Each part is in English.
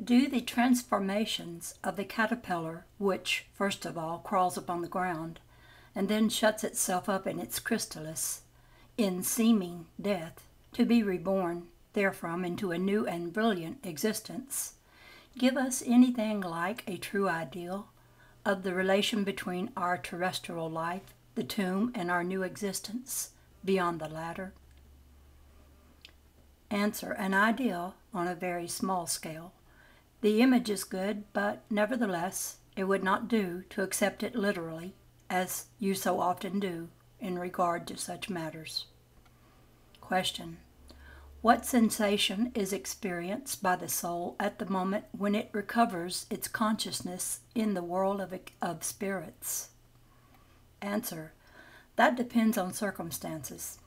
Do the transformations of the caterpillar, which, first of all, crawls upon the ground, and then shuts itself up in its chrysalis, in seeming death, to be reborn therefrom into a new and brilliant existence, give us anything like a true ideal of the relation between our terrestrial life, the tomb, and our new existence beyond the latter? Answer: an ideal on a very small scale. The image is good, but nevertheless it would not do to accept it literally, as you so often do in regard to such matters. Question: what sensation is experienced by the soul at the moment when it recovers its consciousness in the world of spirits? Answer: that depends on circumstances.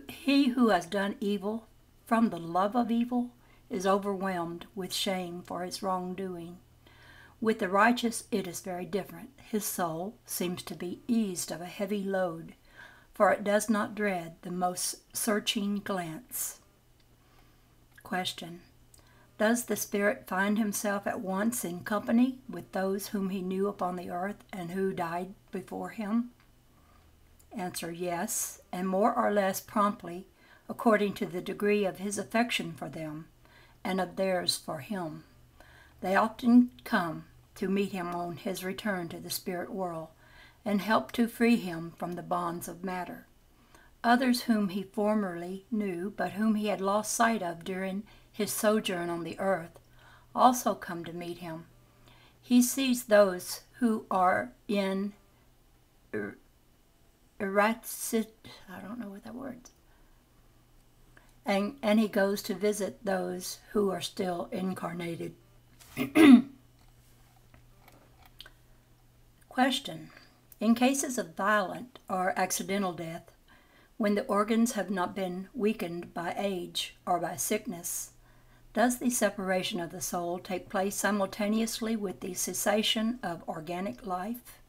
He who has done evil from the love of evil is overwhelmed with shame for his wrongdoing. With the righteous it is very different. His soul seems to be eased of a heavy load, for it does not dread the most searching glance. Question: does the spirit find himself at once in company with those whom he knew upon the earth and who died before him? Answer: yes, and more or less promptly, according to the degree of his affection for them and of theirs for him. They often come to meet him on his return to the spirit world and help to free him from the bonds of matter. Others whom he formerly knew, but whom he had lost sight of during his sojourn on the earth, also come to meet him. He sees those who are in and he goes to visit those who are still incarnated. Question: in cases of violent or accidental death, when the organs have not been weakened by age or by sickness, does the separation of the soul take place simultaneously with the cessation of organic life?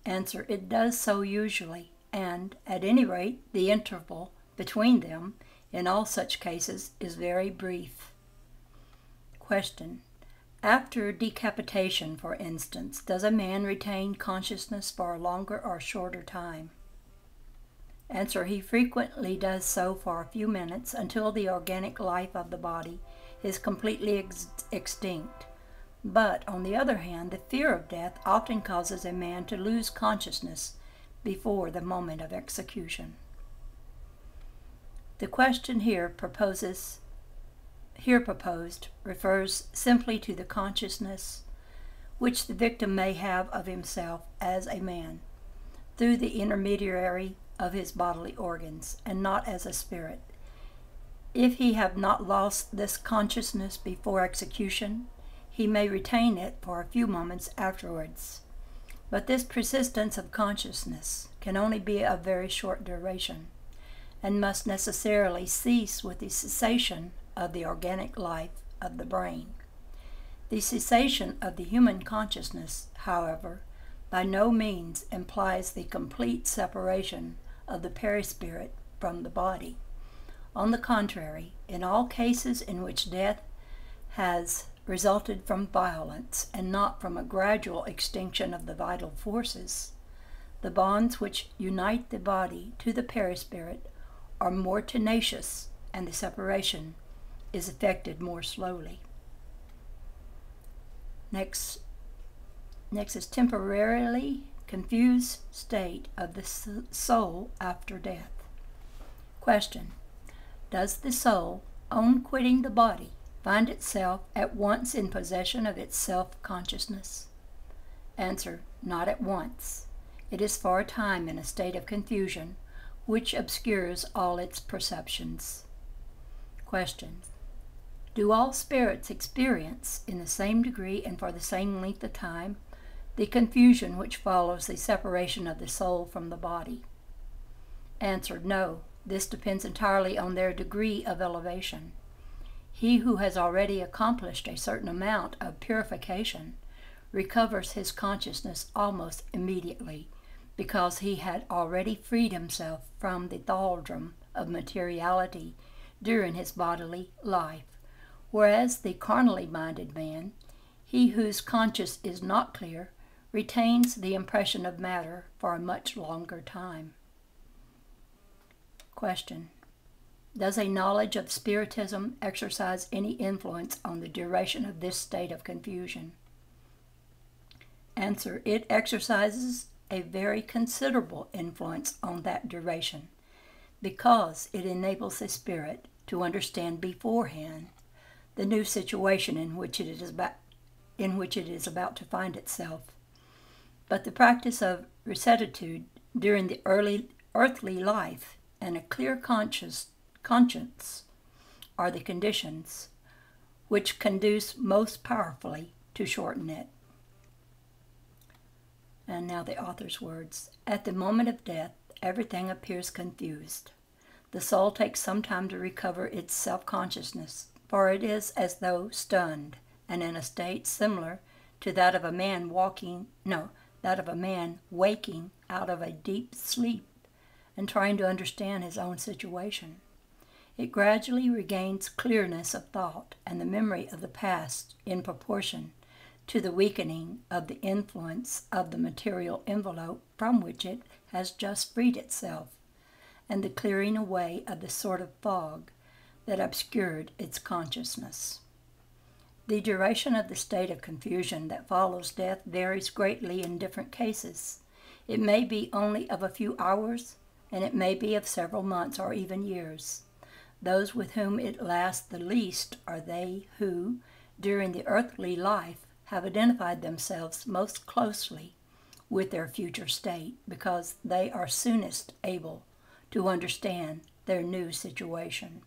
Answer: it does so usually, and, at any rate, the interval between them in all such cases is very brief. Question: after decapitation, for instance, does a man retain consciousness for a longer or shorter time? Answer: he frequently does so for a few minutes until the organic life of the body is completely extinct. But, on the other hand, the fear of death often causes a man to lose consciousness before the moment of execution. The question here proposed refers simply to the consciousness which the victim may have of himself as a man, through the intermediary of his bodily organs, and not as a spirit. If he have not lost this consciousness before execution, he may retain it for a few moments afterwards. But this persistence of consciousness can only be of very short duration, and must necessarily cease with the cessation of the organic life of the brain. The cessation of the human consciousness, however, by no means implies the complete separation of the perispirit from the body. On the contrary, in all cases in which death has resulted from violence and not from a gradual extinction of the vital forces, the bonds which unite the body to the perispirit are more tenacious, and the separation is effected more slowly. Next is temporarily confused state of the soul after death. Question: does the soul, on quitting the body, find itself at once in possession of its self-consciousness? Answer: not at once. It is for a time in a state of confusion, which obscures all its perceptions. Question: do all spirits experience, in the same degree and for the same length of time, the confusion which follows the separation of the soul from the body? Answer: no. This depends entirely on their degree of elevation. He who has already accomplished a certain amount of purification recovers his consciousness almost immediately, because he had already freed himself from the thraldom of materiality during his bodily life, Whereas the carnally minded man, he whose conscience is not clear, retains the impression of matter for a much longer time. Question: does a knowledge of Spiritism exercise any influence on the duration of this state of confusion? Answer: it exercises a very considerable influence on that duration, because it enables the spirit to understand beforehand the new situation in which it is about to find itself. But the practice of rectitude during the earthly life and a clear conscience are the conditions which conduce most powerfully to shorten it. And now the author's words. At the moment of death, everything appears confused. The soul takes some time to recover its self-consciousness, for it is as though stunned, and in a state similar to that of a man waking out of a deep sleep and trying to understand his own situation. It gradually regains clearness of thought and the memory of the past in proportion to the weakening of the influence of the material envelope from which it has just freed itself, and the clearing away of the sort of fog that obscured its consciousness. The duration of the state of confusion that follows death varies greatly in different cases. It may be only of a few hours, and it may be of several months or even years. Those with whom it lasts the least are they who, during the earthly life, have identified themselves most closely with their future state, because they are soonest able to understand their new situation.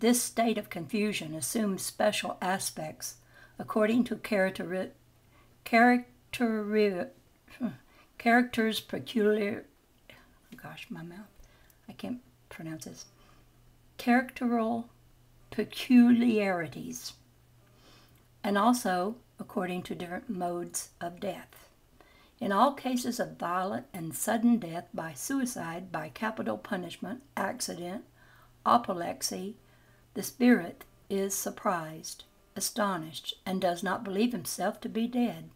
This state of confusion assumes special aspects according to characters peculiar. Characteral peculiarities, and also according to different modes of death. In all cases of violent and sudden death by suicide, by capital punishment, accident, apoplexy, the spirit is surprised, astonished, and does not believe himself to be dead.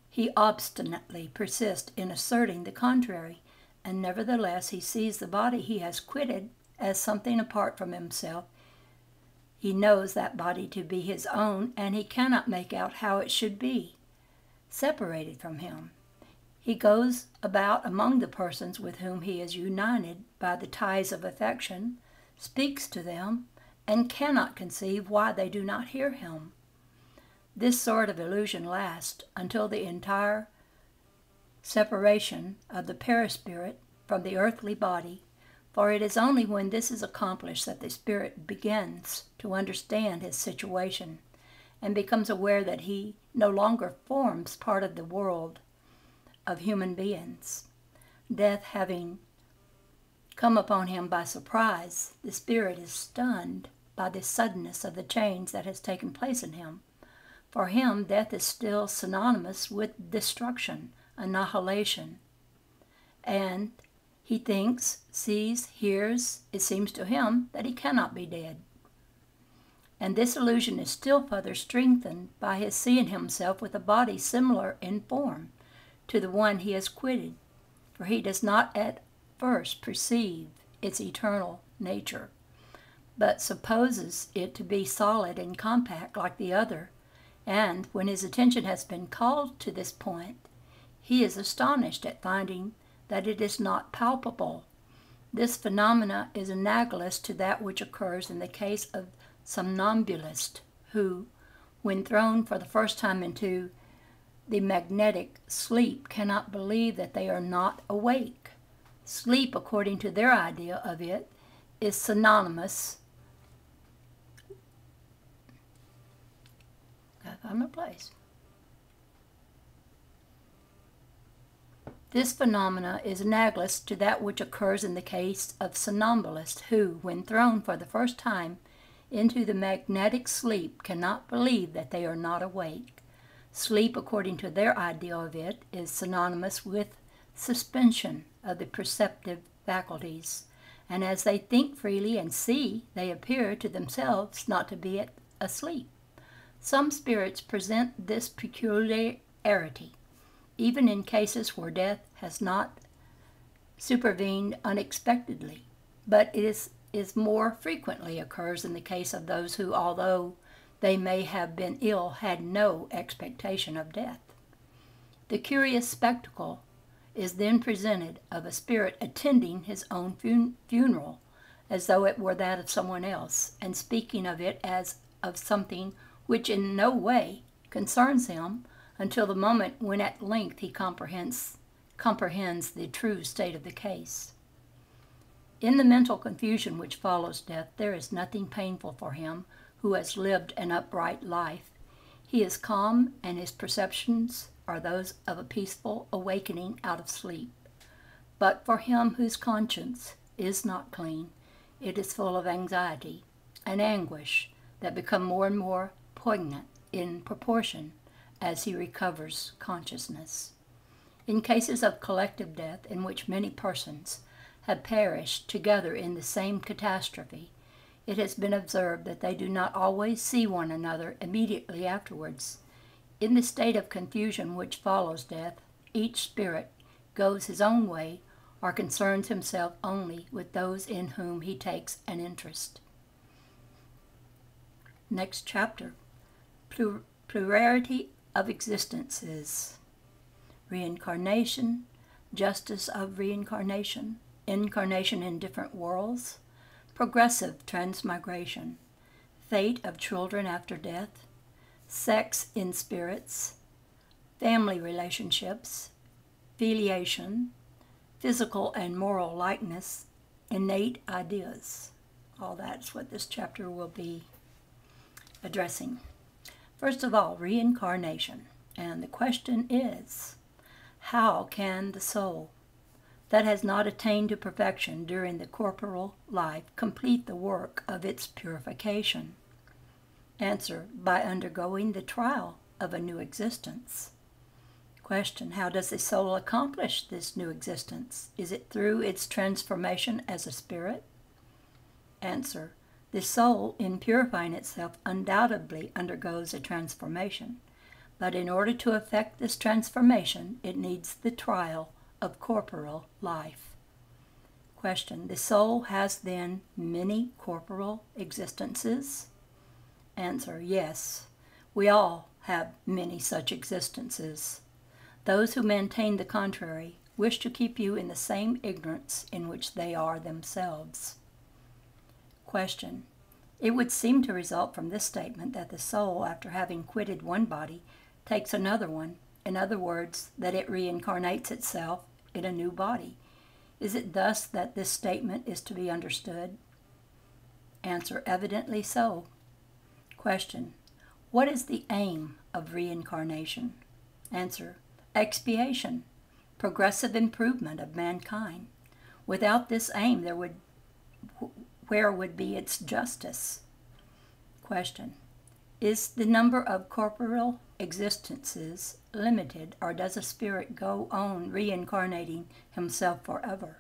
He obstinately persists in asserting the contrary, and nevertheless he sees the body he has quitted as something apart from himself. He knows that body to be his own, and he cannot make out how it should be separated from him. He goes about among the persons with whom he is united by the ties of affection, speaks to them, and cannot conceive why they do not hear him. This sort of illusion lasts until the entire separation of the perispirit from the earthly body, for it is only when this is accomplished that the spirit begins to understand his situation and becomes aware that he no longer forms part of the world of human beings. Death having come upon him by surprise, the spirit is stunned by the suddenness of the change that has taken place in him. For him, death is still synonymous with destruction, annihilation, and he thinks, sees, hears, it seems to him that he cannot be dead. And this illusion is still further strengthened by his seeing himself with a body similar in form to the one he has quitted, for he does not at first perceive its eternal nature, but supposes it to be solid and compact like the other, and when his attention has been called to this point, he is astonished at finding that it is not palpable. This phenomena is analogous to that which occurs in the case of somnambulists who, when thrown for the first time into the magnetic sleep, cannot believe that they are not awake. Sleep, according to their idea of it, is synonymous. Gotta find my place. This phenomena is analogous to that which occurs in the case of somnambulists who, when thrown for the first time into the magnetic sleep, cannot believe that they are not awake. Sleep, according to their idea of it, is synonymous with suspension of the perceptive faculties, and as they think freely and see, they appear to themselves not to be asleep. Some spirits present this peculiarity, even in cases where death has not supervened unexpectedly, but it is more frequently occurs in the case of those who, although they may have been ill, had no expectation of death. The curious spectacle is then presented of a spirit attending his own funeral, as though it were that of someone else, and speaking of it as of something which in no way concerns him until the moment when at length he comprehends the true state of the case. In the mental confusion which follows death, there is nothing painful for him who has lived an upright life. He is calm, and his perceptions are those of a peaceful awakening out of sleep. But for him whose conscience is not clean, it is full of anxiety and anguish that become more and more poignant in proportion as he recovers consciousness. In cases of collective death, in which many persons have perished together in the same catastrophe, it has been observed that they do not always see one another immediately afterwards. In the state of confusion which follows death, each spirit goes his own way or concerns himself only with those in whom he takes an interest. Next chapter, plurality of existences, reincarnation, justice of reincarnation, incarnation in different worlds, progressive transmigration, fate of children after death, sex in spirits, family relationships, filiation, physical and moral likeness, innate ideas. All that's what this chapter will be addressing. First of all, reincarnation. And the question is, how can the soul that has not attained to perfection during the corporal life complete the work of its purification? Answer, by undergoing the trial of a new existence. Question, how does the soul accomplish this new existence? Is it through its transformation as a spirit? Answer, the soul, in purifying itself, undoubtedly undergoes a transformation, but in order to effect this transformation, it needs the trial of corporal life. Question, the soul has then many corporal existences? Answer, yes, we all have many such existences. Those who maintain the contrary wish to keep you in the same ignorance in which they are themselves. Question, it would seem to result from this statement that the soul, after having quitted one body, takes another one. In other words, that it reincarnates itself in a new body. Is it thus that this statement is to be understood? Answer, evidently so. Question, what is the aim of reincarnation? Answer, expiation, progressive improvement of mankind. Without this aim, where would be its justice? Question, is the number of corporeal existences limited, or does a spirit go on reincarnating himself forever?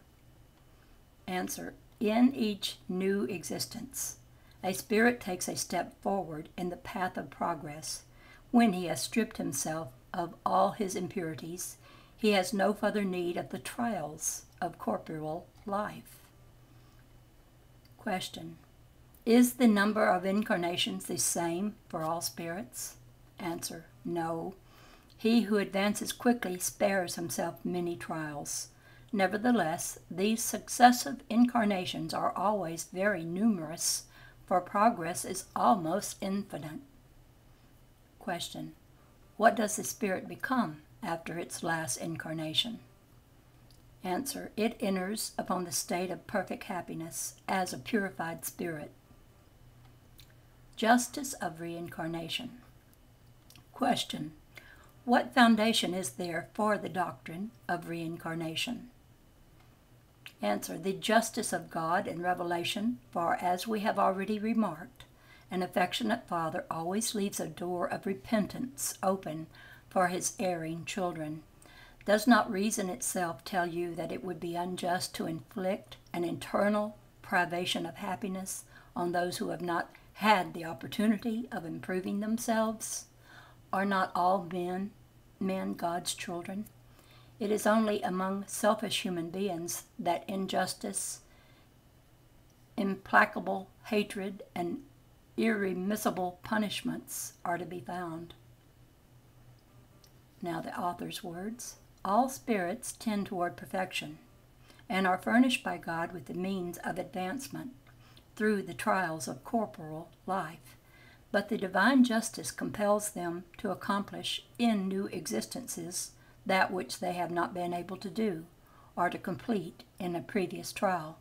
Answer, in each new existence, a spirit takes a step forward in the path of progress. When he has stripped himself of all his impurities, he has no further need of the trials of corporeal life. Question, is the number of incarnations the same for all spirits? Answer, no. He who advances quickly spares himself many trials. Nevertheless, these successive incarnations are always very numerous, for progress is almost infinite. Question, what does the spirit become after its last incarnation? Answer, it enters upon the state of perfect happiness as a purified spirit. Justice of reincarnation. Question, what foundation is there for the doctrine of reincarnation? Answer, the justice of God in revelation, for as we have already remarked, an affectionate Father always leaves a door of repentance open for his erring children. Does not reason itself tell you that it would be unjust to inflict an internal privation of happiness on those who have not had the opportunity of improving themselves? Are not all men God's children? It is only among selfish human beings that injustice, implacable hatred, and irremissible punishments are to be found. Now the author's words. All spirits tend toward perfection and are furnished by God with the means of advancement through the trials of corporal life. But the divine justice compels them to accomplish in new existences that which they have not been able to do or to complete in a previous trial.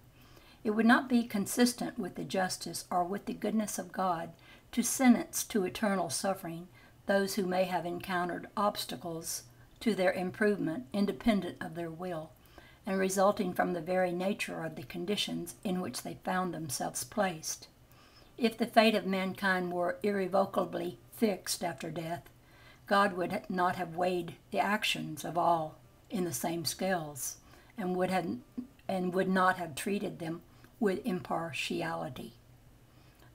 It would not be consistent with the justice or with the goodness of God to sentence to eternal suffering those who may have encountered obstacles to their improvement independent of their will, and resulting from the very nature of the conditions in which they found themselves placed. If the fate of mankind were irrevocably fixed after death, God would not have weighed the actions of all in the same scales, and would not have treated them with impartiality.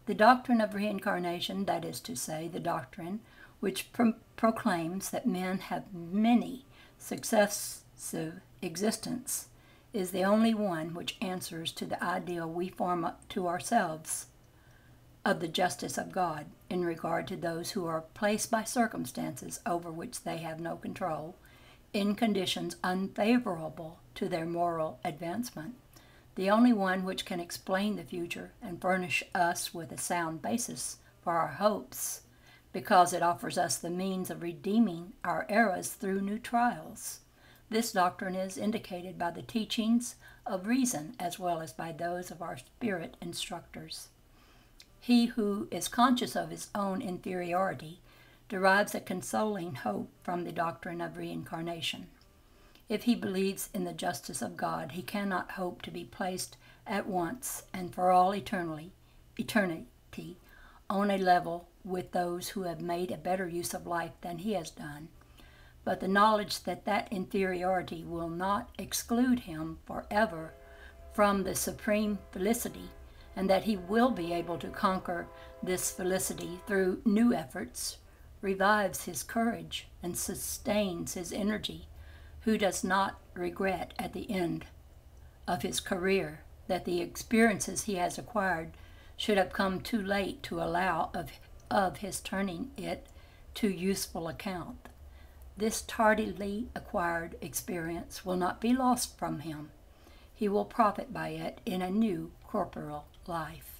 The doctrine of reincarnation, that is to say, the doctrine which proclaims that men have many successive existences, is the only one which answers to the ideal we form up to ourselves of the justice of God in regard to those who are placed by circumstances over which they have no control, in conditions unfavorable to their moral advancement, the only one which can explain the future and furnish us with a sound basis for our hopes, because it offers us the means of redeeming our errors through new trials. This doctrine is indicated by the teachings of reason as well as by those of our spirit instructors. He who is conscious of his own inferiority derives a consoling hope from the doctrine of reincarnation. If he believes in the justice of God, he cannot hope to be placed at once and for all eternity on a level with those who have made a better use of life than he has done. But the knowledge that that inferiority will not exclude him forever from the supreme felicity, and that he will be able to conquer this felicity through new efforts, revives his courage and sustains his energy, who does not regret at the end of his career that the experiences he has acquired should have come too late to allow of his turning it to useful account. This tardily acquired experience will not be lost from him. He will profit by it in a new corporal life.